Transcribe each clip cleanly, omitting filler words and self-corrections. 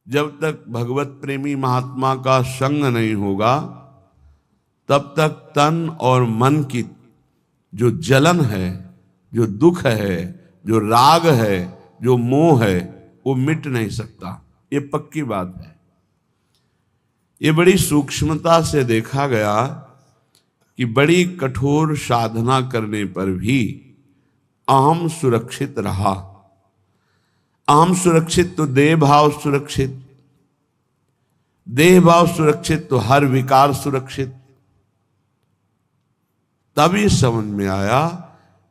जब तक भगवत प्रेमी महात्मा का संग नहीं होगा तब तक तन और मन की जो जलन है, जो दुख है, जो राग है, जो मोह है, वो मिट नहीं सकता। ये पक्की बात है। ये बड़ी सूक्ष्मता से देखा गया कि बड़ी कठोर साधना करने पर भी अहम सुरक्षित रहा। अहम सुरक्षित तो देह भाव सुरक्षित, देह भाव सुरक्षित तो हर विकार सुरक्षित। तभी समझ में आया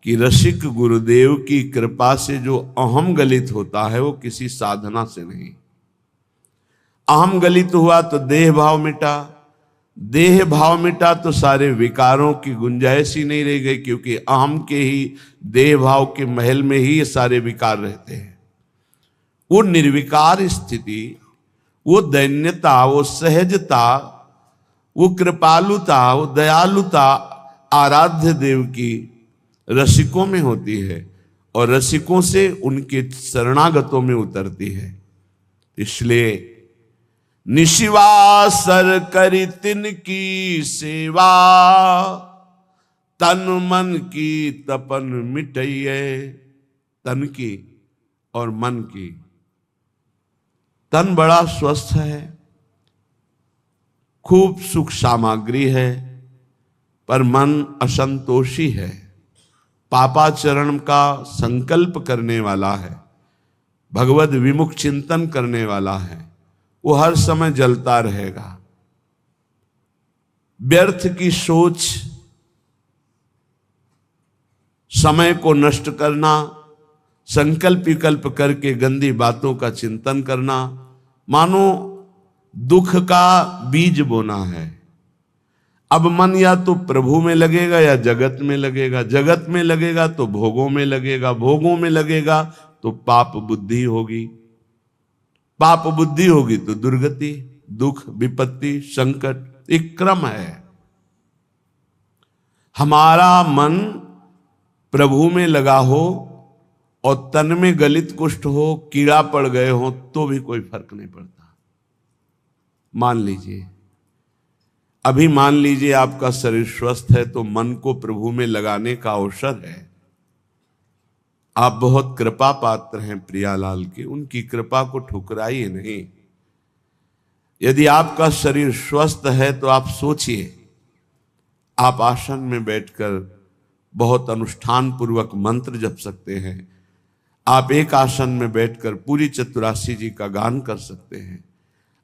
कि रसिक गुरुदेव की कृपा से जो अहम गलित होता है वो किसी साधना से नहीं। अहम गलित हुआ तो देह भाव मिटा, देह भाव मिटा तो सारे विकारों की गुंजाइश ही नहीं रह गई, क्योंकि अहम के ही देह भाव के महल में ही ये सारे विकार रहते हैं। वो निर्विकार स्थिति, वो दैन्यता, वो सहजता, वो कृपालुता, वो दयालुता आराध्य देव की रसिकों में होती है और रसिकों से उनके शरणागतों में उतरती है। इसलिए निशिवासर करी तिनकी सेवा, तन मन की तपन मिटइये। तन की और मन की। तन बड़ा स्वस्थ है, खूब सुख सामग्री है, पर मन असंतोषी है, पापाचरण का संकल्प करने वाला है, भगवद विमुख चिंतन करने वाला है। वो हर समय जलता रहेगा। व्यर्थ की सोच, समय को नष्ट करना, संकल्प विकल्प करके गंदी बातों का चिंतन करना, मानो दुख का बीज बोना है। अब मन या तो प्रभु में लगेगा या जगत में लगेगा, जगत में लगेगा तो भोगों में लगेगा, भोगों में लगेगा तो पाप बुद्धि होगी, पाप बुद्धि होगी तो दुर्गति, दुख, विपत्ति, संकट, एक क्रम है। हमारा मन प्रभु में लगा हो और तन में गलित कुष्ठ हो, कीड़ा पड़ गए हो, तो भी कोई फर्क नहीं पड़ता। मान लीजिए, अभी मान लीजिए आपका शरीर स्वस्थ है तो मन को प्रभु में लगाने का अवसर है। आप बहुत कृपा पात्र हैं प्रियालाल की, उनकी कृपा को ठुकराइए नहीं। यदि आपका शरीर स्वस्थ है तो आप सोचिए, आप आसन में बैठकर बहुत अनुष्ठान पूर्वक मंत्र जप सकते हैं। आप एक आसन में बैठकर पूरी चतुरासी जी का गान कर सकते हैं।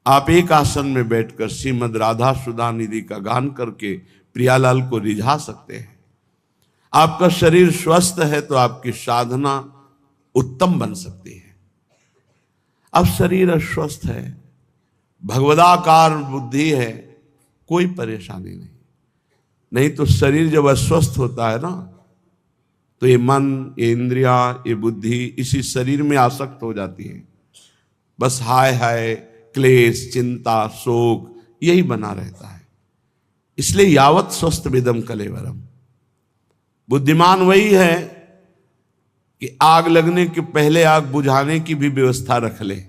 आप एक आसन में बैठकर श्रीमद राधा सुधा निधि का गान करके प्रियालाल को रिझा सकते हैं। आपका शरीर स्वस्थ है तो आपकी साधना उत्तम बन सकती है। अब शरीर अस्वस्थ है, भगवदाकार बुद्धि है, कोई परेशानी नहीं। नहीं तो शरीर जब अस्वस्थ होता है ना, तो ये मन, ये इंद्रियां, ये बुद्धि इसी शरीर में आसक्त हो जाती है। बस हाय हाय, क्लेश, चिंता, शोक यही बना रहता है। इसलिए यावत स्वस्थ विदम कलेवरम। बुद्धिमान वही है कि आग लगने के पहले आग बुझाने की भी व्यवस्था रख ले।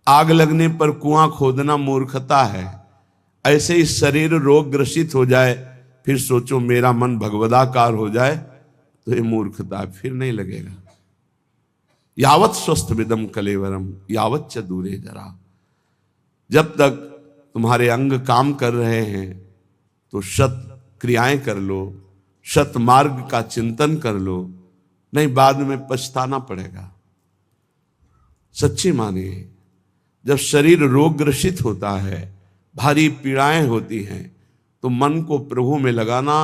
आग लगने पर कुआं खोदना मूर्खता है। ऐसे ही शरीर रोग ग्रसित हो जाए, फिर सोचो मेरा मन भगवदाकार हो जाए, तो ये मूर्खता, फिर नहीं लगेगा। यावत स्वस्थ विदम कलेवरम यावत च दूरे जरा। जब तक तुम्हारे अंग काम कर रहे हैं तो सत क्रियाएं कर लो, सत मार्ग का चिंतन कर लो, नहीं बाद में पछताना पड़ेगा। सच्ची मानिए, जब शरीर रोग ग्रसित होता है, भारी पीड़ाएं होती हैं, तो मन को प्रभु में लगाना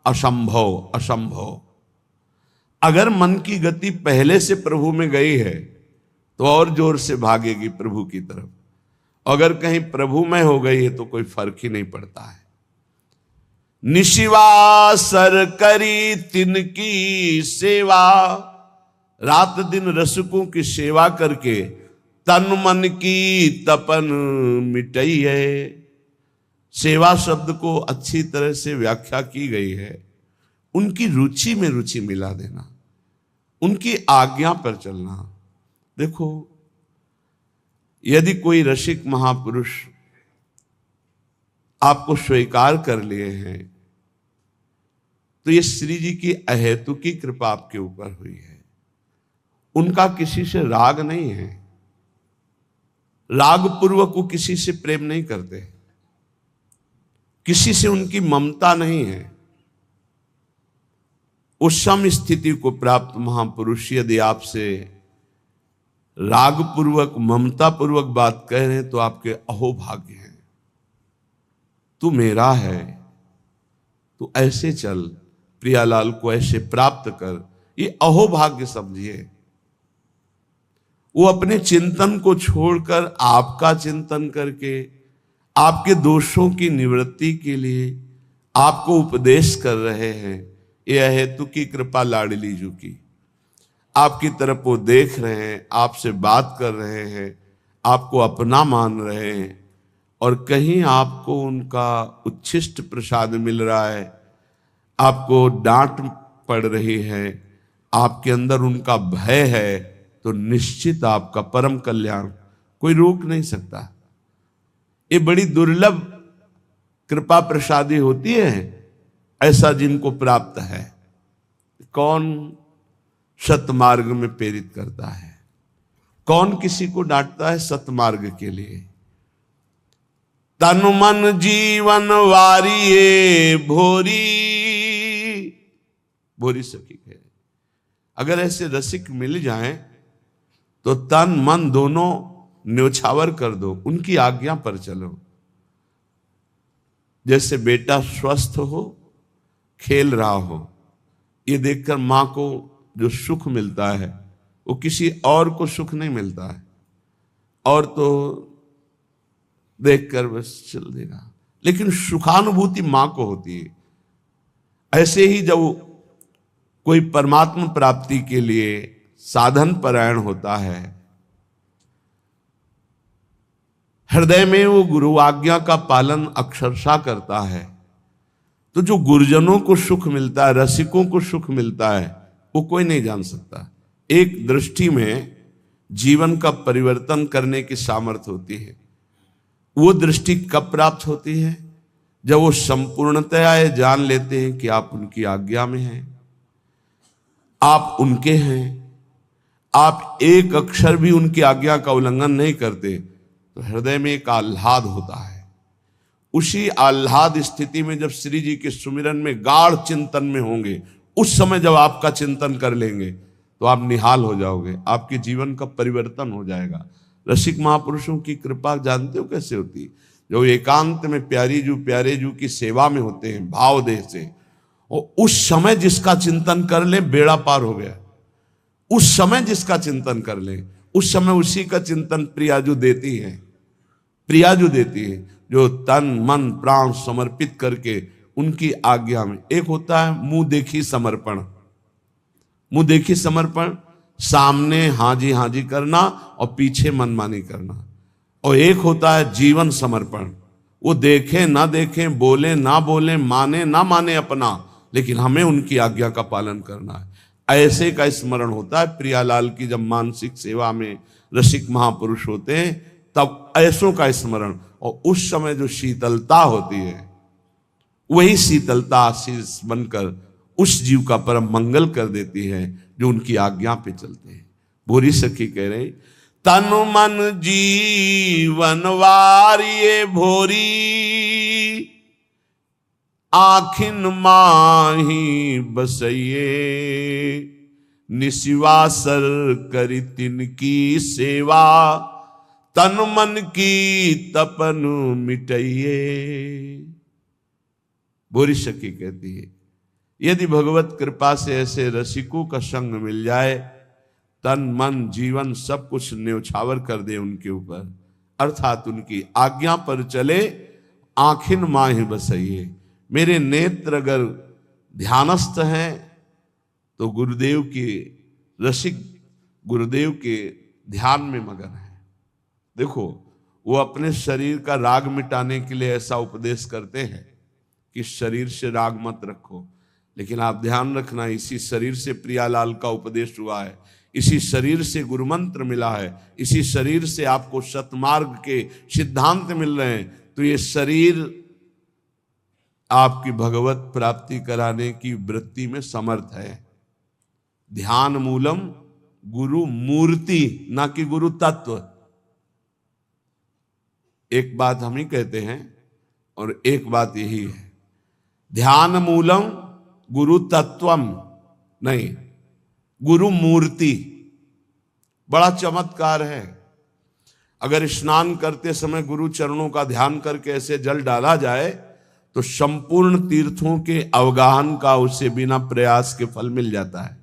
असंभव, असंभव। अगर मन की गति पहले से प्रभु में गई है तो और जोर से भागेगी प्रभु की तरफ। अगर कहीं प्रभु में हो गई है तो कोई फर्क ही नहीं पड़ता है। निशिवासर करी तिनकी सेवा, रात दिन रसिकों की सेवा करके तन मन की तपन मिटई है। सेवा शब्द को अच्छी तरह से व्याख्या की गई है, उनकी रुचि में रुचि मिला देना, उनकी आज्ञा पर चलना। देखो, यदि कोई रसिक महापुरुष आपको स्वीकार कर लिए हैं तो ये श्री जी की अहेतुकी कृपा आपके ऊपर हुई है। उनका किसी से राग नहीं है, राग पूर्वक वो किसी से प्रेम नहीं करते, किसी से उनकी ममता नहीं है। उस सम स्थिति को प्राप्त महापुरुष यदि आपसे राग पूर्वक ममता पूर्वक बात कह रहे हैं तो आपके अहोभाग्य हैं। तू मेरा है, तू ऐसे चल, प्रियालाल को ऐसे प्राप्त कर, ये अहोभाग्य समझिए। वो अपने चिंतन को छोड़कर आपका चिंतन करके आपके दोषों की निवृत्ति के लिए आपको उपदेश कर रहे हैं। यह हेतु की कृपा लाडली जू की, आपकी तरफ वो देख रहे हैं, आपसे बात कर रहे हैं, आपको अपना मान रहे हैं, और कहीं आपको उनका उच्छिष्ट प्रसाद मिल रहा है, आपको डांट पड़ रही है, आपके अंदर उनका भय है, तो निश्चित आपका परम कल्याण कोई रोक नहीं सकता। ये बड़ी दुर्लभ कृपा प्रसादी होती है ऐसा जिनको प्राप्त है। कौन सतमार्ग में प्रेरित करता है, कौन किसी को डांटता है सतमार्ग के लिए। तन मन जीवन वारिये भोरी, भोरी सखी है। अगर ऐसे रसिक मिल जाएं तो तन मन दोनों न्योछावर कर दो, उनकी आज्ञा पर चलो। जैसे बेटा स्वस्थ हो, खेल रहा हो, ये देखकर मां को जो सुख मिलता है वो किसी और को सुख नहीं मिलता है, और तो देखकर बस चल देगा, लेकिन सुखानुभूति मां को होती है। ऐसे ही जब कोई परमात्मा प्राप्ति के लिए साधन परायण होता है, हृदय में वो गुरु आज्ञा का पालन अक्षरशः करता है, तो जो गुरुजनों को सुख मिलता है, रसिकों को सुख मिलता है, वो कोई नहीं जान सकता। एक दृष्टि में जीवन का परिवर्तन करने की सामर्थ्य होती है। वो दृष्टि कब प्राप्त होती है? जब वो संपूर्णतया ये जान लेते हैं कि आप उनकी आज्ञा में हैं, आप उनके हैं, आप एक अक्षर भी उनकी आज्ञा का उल्लंघन नहीं करते, तो हृदय में एक आह्लाद होता है। उसी आह्लाद स्थिति में जब श्री जी के सुमिरन में गाढ़ चिंतन में होंगे, उस समय जब आपका चिंतन कर लेंगे तो आप निहाल हो जाओगे, आपके जीवन का परिवर्तन हो जाएगा। रसिक महापुरुषों की कृपा जानते हो कैसे होती है? जो एकांत में प्यारे जू की सेवा में होते हैं भाव देह से, और उस समय जिसका चिंतन कर ले बेड़ा पार हो गया। उस समय जिसका चिंतन कर ले, उस समय उसी का चिंतन प्रियाजू देती है। प्रियाजू देती है जो तन मन प्राण समर्पित करके उनकी आज्ञा में। एक होता है मुंह देखी समर्पण, मुंह देखी समर्पण, सामने हाजी हाजी करना और पीछे मनमानी करना। और एक होता है जीवन समर्पण, वो देखें ना देखें, बोले ना बोले, माने ना माने अपना, लेकिन हमें उनकी आज्ञा का पालन करना है। ऐसे का स्मरण होता है प्रियालाल की। जब मानसिक सेवा में रसिक महापुरुष होते हैं तब ऐसों का स्मरण, और उस समय जो शीतलता होती है वही शीतलता आशीष बनकर उस जीव का परम मंगल कर देती है जो उनकी आज्ञा पे चलते हैं। भोरी सखी कह रहे, तन मन जीवन वारिये भोरी, आखिन माही बसइये, निशिवासर करी तिनकी सेवा, तन मन की तपन मिटइये। भोरी सखी कहती है, यदि भगवत कृपा से ऐसे रसिकों का संग मिल जाए, तन मन जीवन सब कुछ न्योछावर कर दे उनके ऊपर, अर्थात उनकी आज्ञा पर चले, आखिन माही बसइये। मेरे नेत्र अगर ध्यानस्थ हैं तो गुरुदेव की रसिक गुरुदेव के ध्यान में मगन है। देखो, वो अपने शरीर का राग मिटाने के लिए ऐसा उपदेश करते हैं कि शरीर से राग मत रखो, लेकिन आप ध्यान रखना, इसी शरीर से प्रियालाल का उपदेश हुआ है। इसी शरीर से गुरु मंत्र मिला है, इसी शरीर से आपको सतमार्ग के सिद्धांत मिल रहे हैं, तो ये शरीर आपकी भगवत प्राप्ति कराने की वृत्ति में समर्थ है। ध्यान मूलम गुरु मूर्ति, ना कि गुरु तत्व। एक बात हम ही कहते हैं और एक बात यही है, ध्यान मूलम गुरु तत्वम नहीं, गुरु मूर्ति। बड़ा चमत्कार है। अगर स्नान करते समय गुरु चरणों का ध्यान करके ऐसे जल डाला जाए तो संपूर्ण तीर्थों के अवगाहन का उसे बिना प्रयास के फल मिल जाता है।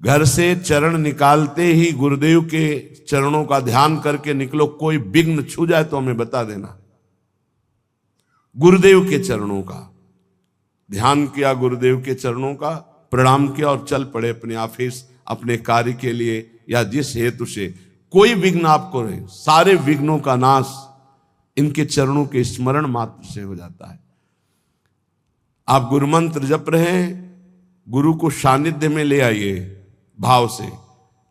घर से चरण निकालते ही गुरुदेव के चरणों का ध्यान करके निकलो, कोई विघ्न छू जाए तो हमें बता देना। गुरुदेव के चरणों का ध्यान किया, गुरुदेव के चरणों का प्रणाम किया और चल पड़े अपने ऑफिस, अपने कार्य के लिए या जिस हेतु से। कोई विघ्न आपको नहीं, सारे विघ्नों का नाश इनके चरणों के स्मरण मात्र से हो जाता है। आप गुरु मंत्र जप रहे हैं, गुरु को सानिध्य में ले आइए भाव से।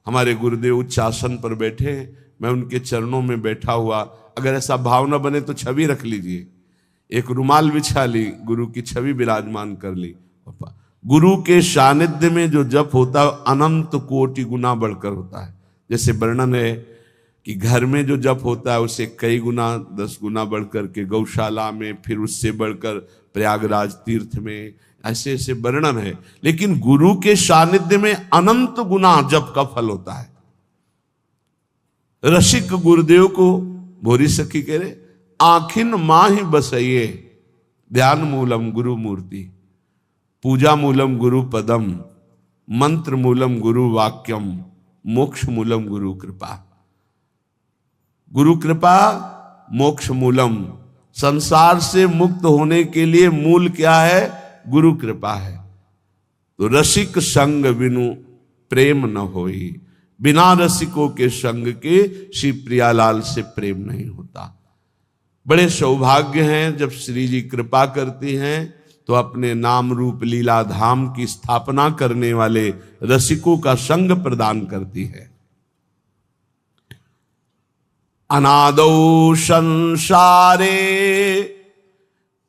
हमारे गुरुदेव उच्च आसन पर बैठे हैं, मैं उनके चरणों में बैठा हुआ, अगर ऐसा भाव न बने तो छवि रख लीजिए, एक रुमाल बिछा ली, गुरु की छवि विराजमान कर ली। गुरु के सानिध्य में जो जप होता है अनंत कोटि गुना बढ़कर होता है। जैसे वर्णन है कि घर में जो जप होता है उसे कई गुना 10 गुना बढ़कर के गौशाला में, फिर उससे बढ़कर प्रयागराज तीर्थ में, ऐसे ऐसे वर्णन है। लेकिन गुरु के सानिध्य में अनंत गुना जप का फल होता है। रसिक गुरुदेव को भोरी सखी कह रहे, आखिन माही बसइये, ध्यान मूलम गुरु मूर्ति, पूजा मूलम गुरु पदम, मंत्र मूलम गुरु वाक्यम, मोक्ष मूलम गुरु कृपा। गुरु कृपा मोक्ष मूलम, संसार से मुक्त होने के लिए मूल क्या है? गुरु कृपा है। तो रसिक संग बिनु प्रेम न होई, बिना रसिकों के संग के श्री प्रियालाल से प्रेम नहीं होता। बड़े सौभाग्य हैं जब श्री जी कृपा करती हैं तो अपने नाम रूप लीला धाम की स्थापना करने वाले रसिकों का संग प्रदान करती है। अनादौ संसारे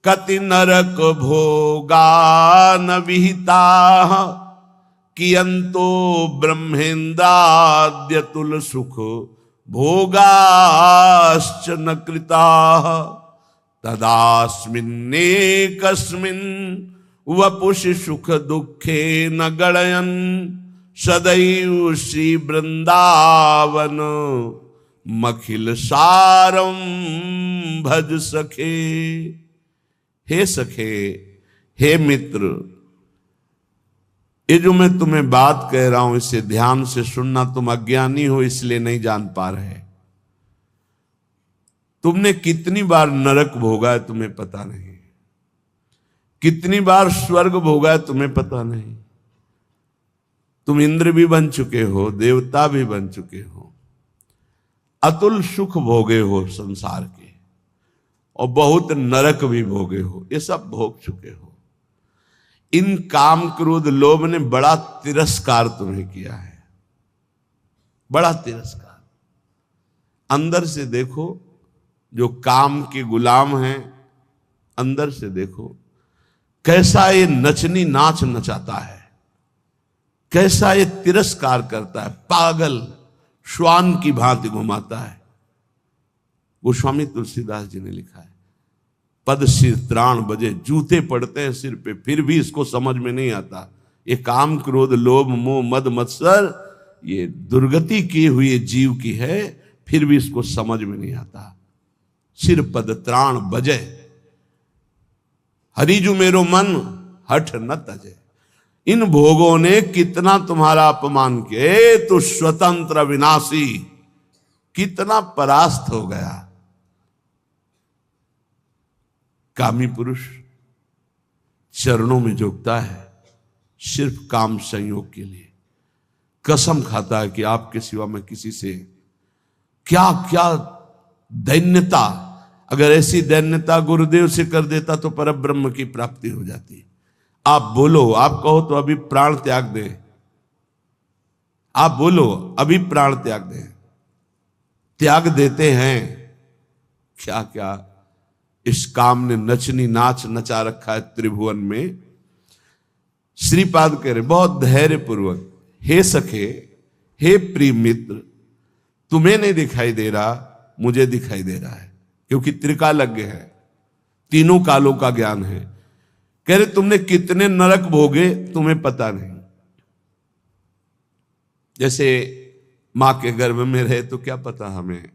कति नरक भोगा न विहिता, कियंतो ब्रह्मेन्द्राद्यतुल सुख भोगाश्च न कृता, तदास्मिन्नेकस्मिन् वपुषि सुख दुखे न गणयन्, सदैव श्री वृंदावन मखिल सारम भज सखे। हे सखे, हे मित्र, ये जो मैं तुम्हें बात कह रहा हूं इसे ध्यान से सुनना। तुम अज्ञानी हो इसलिए नहीं जान पा रहे। तुमने कितनी बार नरक भोगा है तुम्हें पता नहीं, कितनी बार स्वर्ग भोगा है तुम्हें पता नहीं। तुम इंद्र भी बन चुके हो, देवता भी बन चुके हो, अतुल सुख भोगे हो संसार के, और बहुत नरक भी भोगे हो। ये सब भोग चुके हो। इन काम क्रोध लोभ ने बड़ा तिरस्कार तुम्हें किया है, बड़ा तिरस्कार। अंदर से देखो, जो काम के गुलाम हैं, अंदर से देखो कैसा ये नचनी नाच नचाता है, कैसा ये तिरस्कार करता है, पागल श्वान की भांति घुमाता है। गोस्वामी तुलसीदास जी ने लिखा है, पद सिर त्राण बजे, जूते पड़ते हैं सिर पे, फिर भी इसको समझ में नहीं आता। ये काम क्रोध लोभ मोह मद मत्सर ये दुर्गति किए हुए जीव की है, फिर भी इसको समझ में नहीं आता। सिर पद त्राण बजे, हरिजु मेरो मन हठ न तजे। इन भोगों ने कितना तुम्हारा अपमान किया, तो स्वतंत्र विनाशी कितना परास्त हो गया। कामी पुरुष चरणों में झुकता है सिर्फ काम संयोग के लिए, कसम खाता है कि आपके सिवा मैं किसी से क्या क्या दैन्यता, अगर ऐसी दैन्यता गुरुदेव से कर देता तो परब्रह्म की प्राप्ति हो जाती। आप बोलो, आप कहो तो अभी प्राण त्याग दे, आप बोलो अभी प्राण त्याग दें, त्याग देते हैं। क्या क्या इस काम ने नचनी नाच नचा रखा है त्रिभुवन में। श्रीपाद कह रहे बहुत धैर्य पूर्वक, हे सखे, हे प्रिय मित्र, तुम्हें नहीं दिखाई दे रहा, मुझे दिखाई दे रहा है, क्योंकि त्रिकालज्ञ है, तीनों कालों का ज्ञान है। कह रहे तुमने कितने नरक भोगे तुम्हें पता नहीं। जैसे मां के गर्भ में रहे तो क्या पता हमें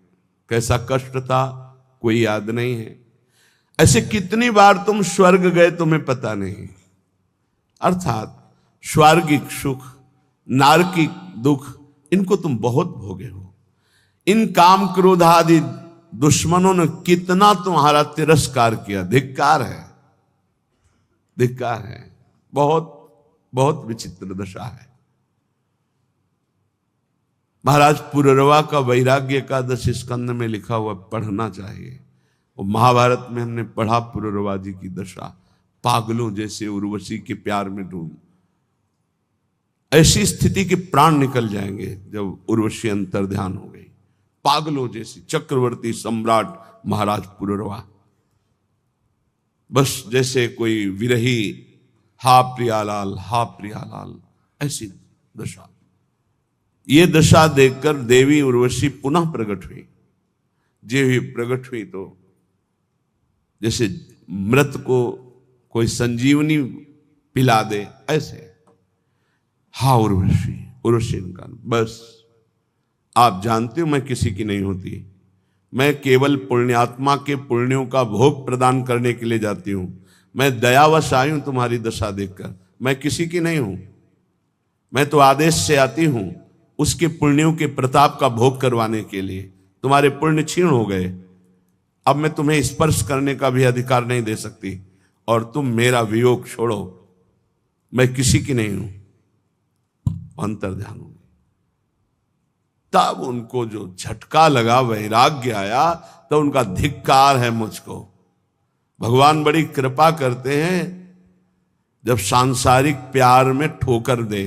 कैसा कष्ट था, कोई याद नहीं है। ऐसे कितनी बार तुम स्वर्ग गए तुम्हें पता नहीं। अर्थात स्वर्गिक सुख, नारकिक दुख, इनको तुम बहुत भोगे हो। इन काम क्रोध आदि दुश्मनों ने कितना तुम्हारा तिरस्कार किया। धिक्कार है, धिक्कार है। बहुत बहुत विचित्र दशा है। महाराज पुररवा का वैराग्य एकादश स्कंद में लिखा हुआ, पढ़ना चाहिए। वो महाभारत में हमने पढ़ा पुररवा जी की दशा, पागलों जैसे उर्वशी के प्यार में डूब। ऐसी स्थिति के प्राण निकल जाएंगे जब उर्वशी अंतर ध्यान हो गई। पागलों जैसी चक्रवर्ती सम्राट महाराज पुररवा, बस जैसे कोई विरही, हा प्रियालाल, हा प्रियालाल, ऐसी दशा। ये दशा देखकर देवी उर्वशी पुनः प्रकट हुई। जे हुई प्रकट हुई तो जैसे मृत को कोई संजीवनी पिला दे, ऐसे हा उर्वशी, उर्वशी का बस आप जानते हो मैं किसी की नहीं होती। मैं केवल पुण्यात्मा के पुण्यों का भोग प्रदान करने के लिए जाती हूं। मैं दयावश आई हूं तुम्हारी दशा देखकर, मैं किसी की नहीं हूं। मैं तो आदेश से आती हूं उसके पुण्यों के प्रताप का भोग करवाने के लिए। तुम्हारे पुण्य क्षीण हो गए, अब मैं तुम्हें स्पर्श करने का भी अधिकार नहीं दे सकती, और तुम मेरा वियोग छोड़ो, मैं किसी की नहीं हूं। अंतर ध्यान हो। तब उनको जो झटका लगा, वैराग्य आया, तो उनका धिक्कार है मुझको। भगवान बड़ी कृपा करते हैं जब सांसारिक प्यार में ठोकर दे,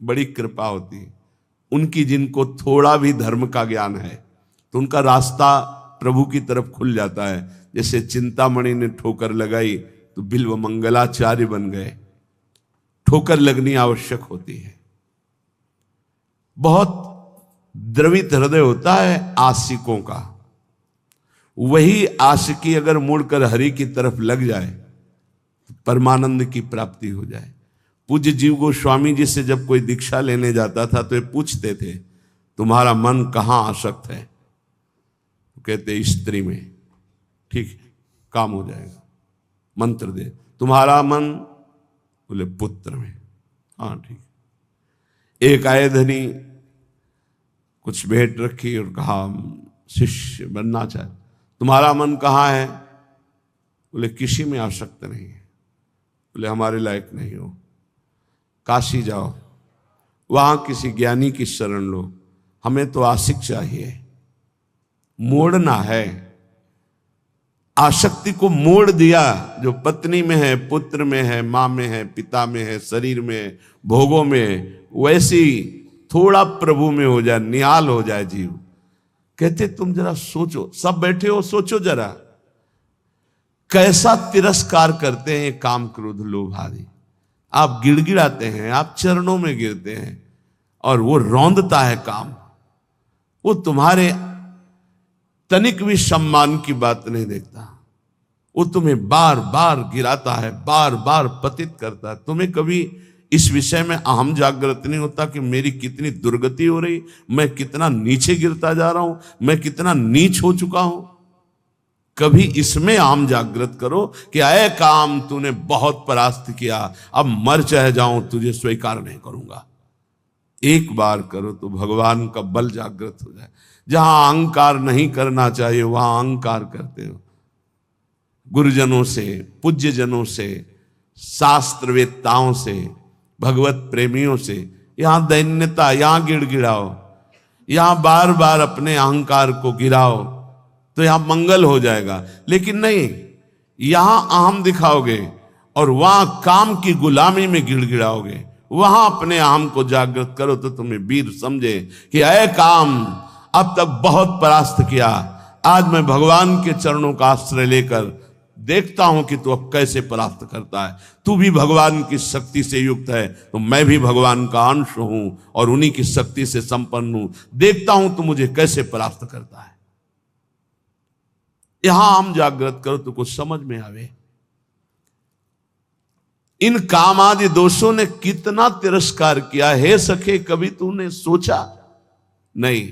बड़ी कृपा होती है उनकी। जिनको थोड़ा भी धर्म का ज्ञान है तो उनका रास्ता प्रभु की तरफ खुल जाता है। जैसे चिंतामणि ने ठोकर लगाई तो बिल्व मंगलाचार्य बन गए। ठोकर लगनी आवश्यक होती है। बहुत द्रवित हृदय होता है आशिकों का। वही आशिकी अगर मुड़कर हरि की तरफ लग जाए तो परमानंद की प्राप्ति हो जाए। पूज्य जीव गोस्वामी जी से जब कोई दीक्षा लेने जाता था तो ये पूछते थे, तुम्हारा मन कहाँ आसक्त है? तो कहते स्त्री में। ठीक है, काम हो जाएगा, मंत्र दे। तुम्हारा मन? बोले पुत्र में। हाँ ठीक। एक आए धनी, कुछ भेंट रखी और कहा शिष्य बनना चाहे। तुम्हारा मन कहाँ है? बोले किसी में आसक्त नहीं है। बोले हमारे लायक नहीं हो, काशी जाओ, वहां किसी ज्ञानी की शरण लो, हमें तो आशिक चाहिए। मोड़ना है, आसक्ति को मोड़ दिया। जो पत्नी में है, पुत्र में है, मां में है, पिता में है, शरीर में, भोगों में, वैसी थोड़ा प्रभु में हो जाए, निहाल हो जाए जीव। कहते तुम जरा सोचो, सब बैठे हो, सोचो जरा कैसा तिरस्कार करते हैं काम क्रोध लोभ आदि। आप गिड़गिड़ाते हैं, आप चरणों में गिरते हैं, और वो रौंदता है काम। वो तुम्हारे तनिक भी सम्मान की बात नहीं देखता। वो तुम्हें बार बार गिराता है, बार बार पतित करता है। तुम्हें कभी इस विषय में अहम जागृत नहीं होता कि मेरी कितनी दुर्गति हो रही, मैं कितना नीचे गिरता जा रहा हूं, मैं कितना नीच हो चुका हूं। कभी इसमें अहम जागृत करो कि अय काम तूने बहुत परास्त किया, अब मर चाहे जाऊं तुझे स्वीकार नहीं करूंगा। एक बार करो तो भगवान का बल जागृत हो जाए। जहां अहंकार नहीं करना चाहिए वहां अहंकार करते हो। गुरुजनों से, पूज्य जनों से, शास्त्रवेत्ताओं से, भगवत प्रेमियों से यहां दैन्यता, यहां गिड़गिड़ाओ, यहां बार बार अपने अहंकार को गिराओ तो यहां मंगल हो जाएगा। लेकिन नहीं, यहां अहम दिखाओगे और वहां काम की गुलामी में गिड़गिड़ाओगे, वहां अपने आम को जागृत करो तो तुम्हें वीर समझे कि अय काम, अब तक बहुत परास्त किया, आज मैं भगवान के चरणों का आश्रय लेकर देखता हूं कि तू अब कैसे परास्त करता है। तू भी भगवान की शक्ति से युक्त है, तो मैं भी भगवान का अंश हूं और उन्हीं की शक्ति से संपन्न हूं। देखता हूं तू मुझे कैसे परास्त करता है। यहां हम जागृत करो तो कुछ समझ में आवे। इन काम आदि दोषों ने कितना तिरस्कार किया। हे सखे, कभी तूने सोचा नहीं?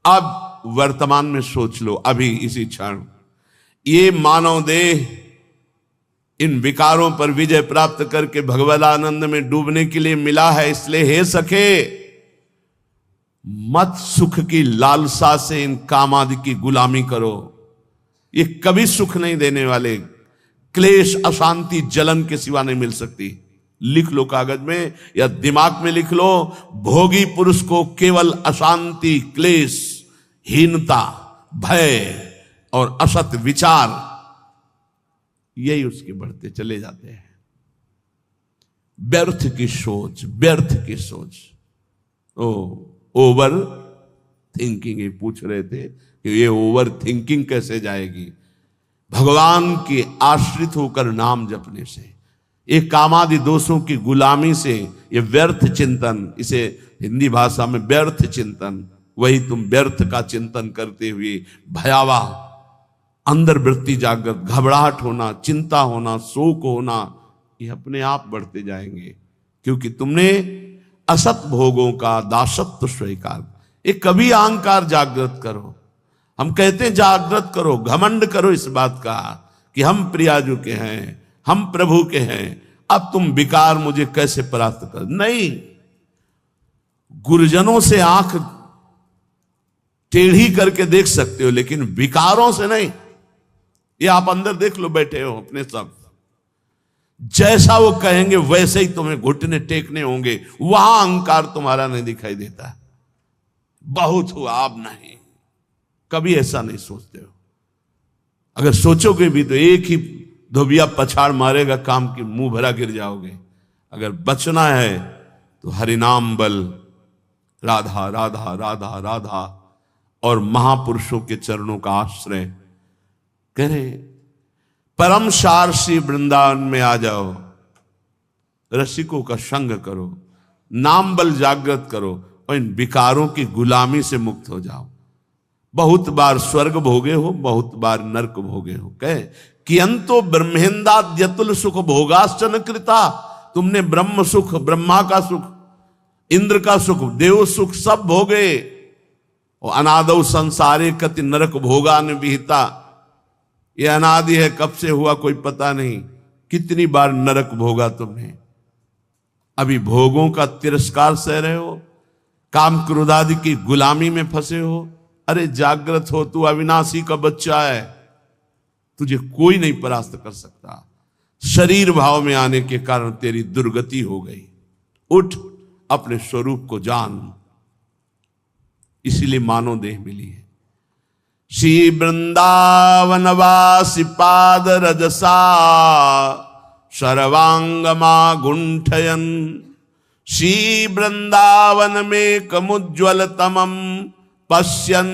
अब वर्तमान में सोच लो, अभी इसी क्षण। ये मानव देह इन विकारों पर विजय प्राप्त करके भगवदानंद में डूबने के लिए मिला है। इसलिए हे सखे, मत सुख की लालसा से इन काम आदि की गुलामी करो। ये कभी सुख नहीं देने वाले, क्लेश, अशांति, जलन के सिवा नहीं मिल सकती। लिख लो कागज में या दिमाग में लिख लो, भोगी पुरुष को केवल अशांति, क्लेश, हीनता, भय और असत विचार, यही उसके बढ़ते चले जाते हैं। व्यर्थ की सोच, व्यर्थ की सोच। Over thinking. ये पूछ रहे थे कि ये ओवर थिंकिंग कैसे जाएगी? भगवान के आश्रित होकर नाम जपने से, ये कामादि दोषों की गुलामी से, ये व्यर्थ चिंतन, इसे हिंदी भाषा में व्यर्थ चिंतन, वही तुम व्यर्थ का चिंतन करते हुए भयावह अंदर वृत्ति जागृत, घबराहट होना, चिंता होना, शोक होना, ये अपने आप बढ़ते जाएंगे, क्योंकि तुमने असत भोगों का दासत्व स्वीकार। ये कभी अहंकार जागृत करो। हम कहते हैं जागृत करो, घमंड करो इस बात का कि हम प्रियाजू के हैं, हम प्रभु के हैं, अब तुम विकार मुझे कैसे परास्त कर। नहीं, गुरुजनों से आंख टेढ़ी करके देख सकते हो, लेकिन विकारों से नहीं। ये आप अंदर देख लो, बैठे हो अपने सब, जैसा वो कहेंगे वैसे ही तुम्हें घुटने टेकने होंगे। वहां अहंकार तुम्हारा नहीं दिखाई देता। बहुत हुआ, अब नहीं। कभी ऐसा नहीं सोचते हो। अगर सोचोगे भी तो एक ही धोबिया पछाड़ मारेगा, काम की मुंह भरा गिर जाओगे। अगर बचना है तो हरिनाम बल, राधा राधा राधा राधा और महापुरुषों के चरणों का आश्रय करें। परम सार श्री वृंदावन में आ जाओ, रसिकों का संग करो, नाम बल जागृत करो और इन विकारों की गुलामी से मुक्त हो जाओ। बहुत बार स्वर्ग भोगे हो, बहुत बार नरक भोगे हो। कहे कि अंतो ब्रह्मेंदाद्यतुल सुख भोगाश्चन कृता। तुमने ब्रह्म सुख, ब्रह्मा का सुख, इंद्र का सुख, देव सुख सब भोगे। और अनादौ संसारे कति नरक भोगान विहिता। ये अनादि है, कब से हुआ कोई पता नहीं। कितनी बार नरक भोगा तुमने। अभी भोगों का तिरस्कार सह रहे हो, काम क्रोध आदि की गुलामी में फंसे हो। अरे जागृत हो, तू अविनाशी का बच्चा है, तुझे कोई नहीं परास्त कर सकता। शरीर भाव में आने के कारण तेरी दुर्गति हो गई। उठ, अपने स्वरूप को जान। इसीलिए मानव देह मिली है। श्री वृंदावन वासी पाद रजसा सर्वांगमा गुंठयन। श्री वृंदावन में कमुज्ज्वल तमम पश्यन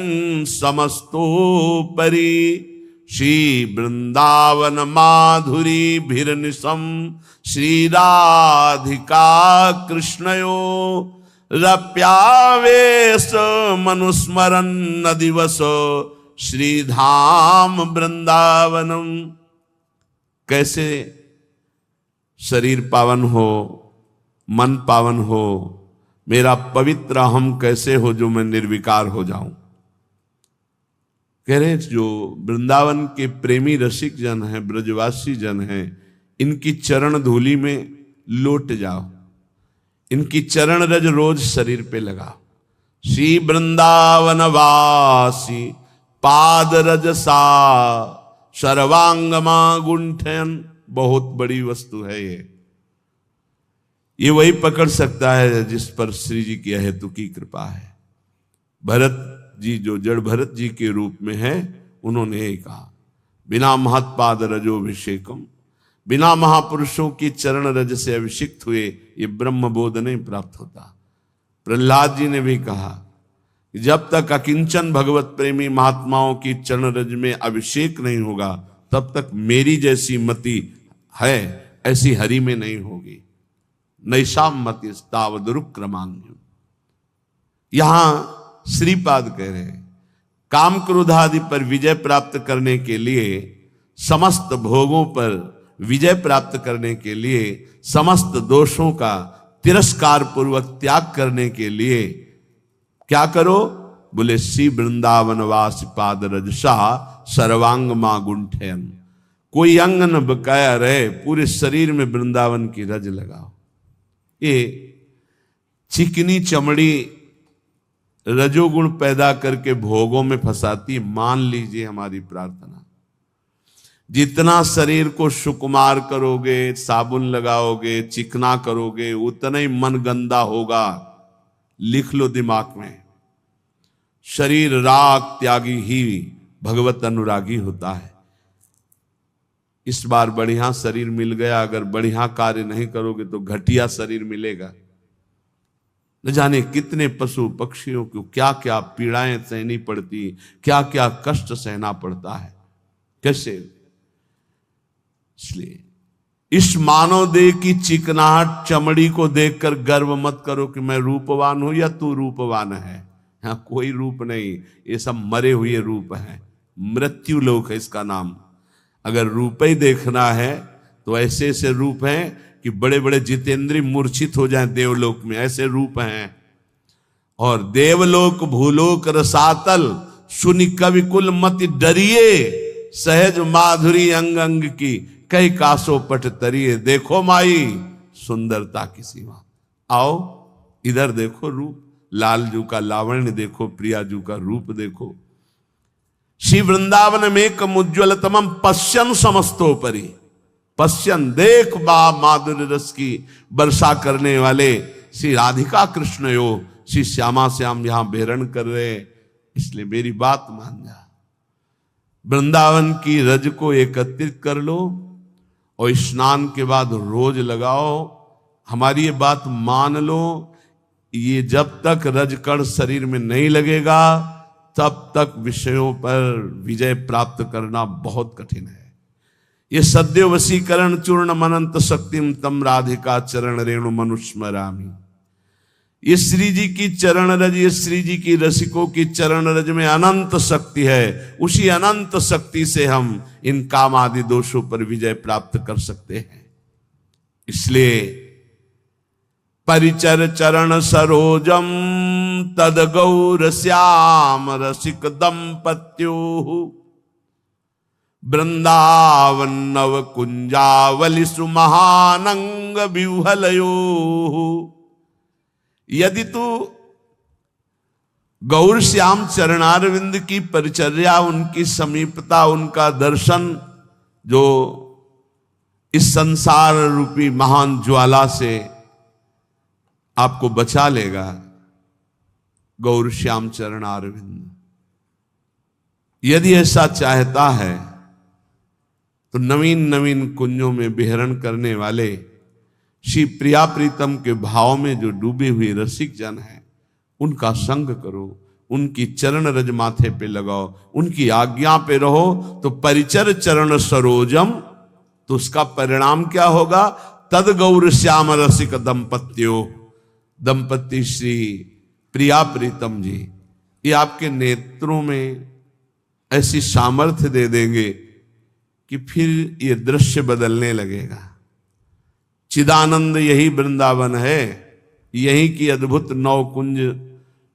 समस्तोपरि। श्री वृंदावन माधुरी भिर्निशम श्री राधिका कृष्णयो रप्यावेश मनुस्मरन न दिवस श्रीधाम वृंदावनम। कैसे शरीर पावन हो, मन पावन हो, मेरा पवित्र हम कैसे हो जो मैं निर्विकार हो जाऊं। कह रहे जो वृंदावन के प्रेमी रसिक जन हैं, ब्रजवासी जन हैं, इनकी चरण धूलि में लौट जाओ। इनकी चरण रज रोज शरीर पे लगा। श्री वृंदावन वासी पाद रजसा सर्वांगमा गुंठन। बहुत बड़ी वस्तु है ये वही पकड़ सकता है जिस पर श्री जी की अहेतु की कृपा है। भरत जी जो जड़ भरत जी के रूप में है, उन्होंने यही कहा, बिना महत्पाद रजोभिषेकम बिना महापुरुषों की चरण रज से अभिषिक्त हुए ये ब्रह्म बोध नहीं प्राप्त होता। प्रहलाद जी ने भी कहा कि जब तक अकिंचन भगवत प्रेमी महात्माओं की चरण रज में अभिषेक नहीं होगा तब तक मेरी जैसी मति है ऐसी हरि में नहीं होगी। नैषाम मति तावदुरुक्रमान्यम। यहां श्रीपाद कह रहे हैं काम क्रोध आदि पर विजय प्राप्त करने के लिए, समस्त भोगों पर विजय प्राप्त करने के लिए, समस्त दोषों का तिरस्कार पूर्वक त्याग करने के लिए क्या करो? बोले श्री वृंदावन वास पाद रजसा सर्वांग मां गुंठयन। कोई अंग न बकाया रहे, पूरे शरीर में वृंदावन की रज लगाओ। ये चिकनी चमड़ी रजोगुण पैदा करके भोगों में फंसाती। मान लीजिए हमारी प्रार्थना, जितना शरीर को सुकुमार करोगे, साबुन लगाओगे, चिकना करोगे, उतना ही मन गंदा होगा। लिख लो दिमाग में, शरीर राग त्यागी ही भगवत अनुरागी होता है। इस बार बढ़िया शरीर मिल गया, अगर बढ़िया कार्य नहीं करोगे तो घटिया शरीर मिलेगा। न जाने कितने पशु पक्षियों को क्या क्या पीड़ाएं सहनी पड़ती, क्या क्या कष्ट सहना पड़ता है, कैसे। इसलिए इस मानव देह की चिकनाहट चमड़ी को देखकर गर्व मत करो कि मैं रूपवान हूं या तू रूपवान है। यहां कोई रूप नहीं, ये सब मरे हुए रूप हैं। मृत्यु लोक है इसका नाम। अगर रूप ही देखना है तो ऐसे ऐसे रूप हैं कि बड़े बड़े जितेंद्री मूर्छित हो जाएं देवलोक में, ऐसे रूप हैं। और देवलोक भूलोक रसातल सुनि कवि कुल मति डरिए, सहज माधुरी अंग अंग की कई कासो पट तरिए। देखो माई सुंदरता की सीमा। आओ इधर देखो रूप, लालजू का लावण्य देखो, प्रियाजू का रूप देखो। श्री वृंदावन में कम उज्ज्वलतमम पश्यन समस्तोपरि। पश्यन देख बा माधुर्य रस की वर्षा करने वाले श्री राधिका कृष्ण यो, श्री श्यामा श्याम यहां बेहरण कर रहे। इसलिए मेरी बात मान जा, वृंदावन की रज को एकत्रित कर लो और स्नान के बाद रोज लगाओ। हमारी ये बात मान लो, ये जब तक रजकण शरीर में नहीं लगेगा तब तक विषयों पर विजय प्राप्त करना बहुत कठिन है। ये सद्यो वशीकरण चूर्ण मनंत शक्तिम तम राधिका चरण रेणु मनुस्मरामी। ये श्री जी की चरण रज, ये श्री जी की रसिकों की चरण रज में अनंत शक्ति है। उसी अनंत शक्ति से हम इन काम आदि दोषों पर विजय प्राप्त कर सकते हैं। इसलिए परिचर चरण सरोजम तद गौर श्याम रसिक दंपत्यो, वृंदावन नव कुंजावली सुमहानंग विह्वलयो। यदि तू गौर श्याम चरणारविंद की परिचर्या, उनकी समीपता, उनका दर्शन जो इस संसार रूपी महान ज्वाला से आपको बचा लेगा, गौर श्याम चरणारविंद, यदि ऐसा चाहता है तो नवीन नवीन कुंजों में विहरण करने वाले श्री प्रिया प्रीतम के भाव में जो डूबे हुए रसिक जन हैं उनका संग करो, उनकी चरण रज माथे पे लगाओ, उनकी आज्ञा पे रहो। तो परिचर चरण सरोजम, तो उसका परिणाम क्या होगा? तद गौर श्याम रसिक दंपत्यो, दंपति श्री प्रिया प्रीतम जी, ये आपके नेत्रों में ऐसी सामर्थ्य दे देंगे कि फिर ये दृश्य बदलने लगेगा। चिदानंद यही वृंदावन है, यही की अद्भुत नौ कुंज,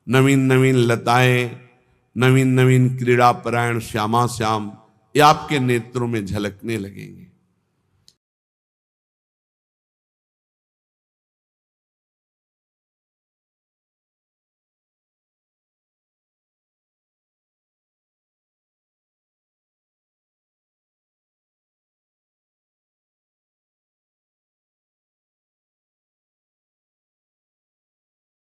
नवीन नवीन लताएं, नवीन नवीन क्रीड़ा परायण श्यामा श्याम, ये आपके नेत्रों में झलकने लगेंगे।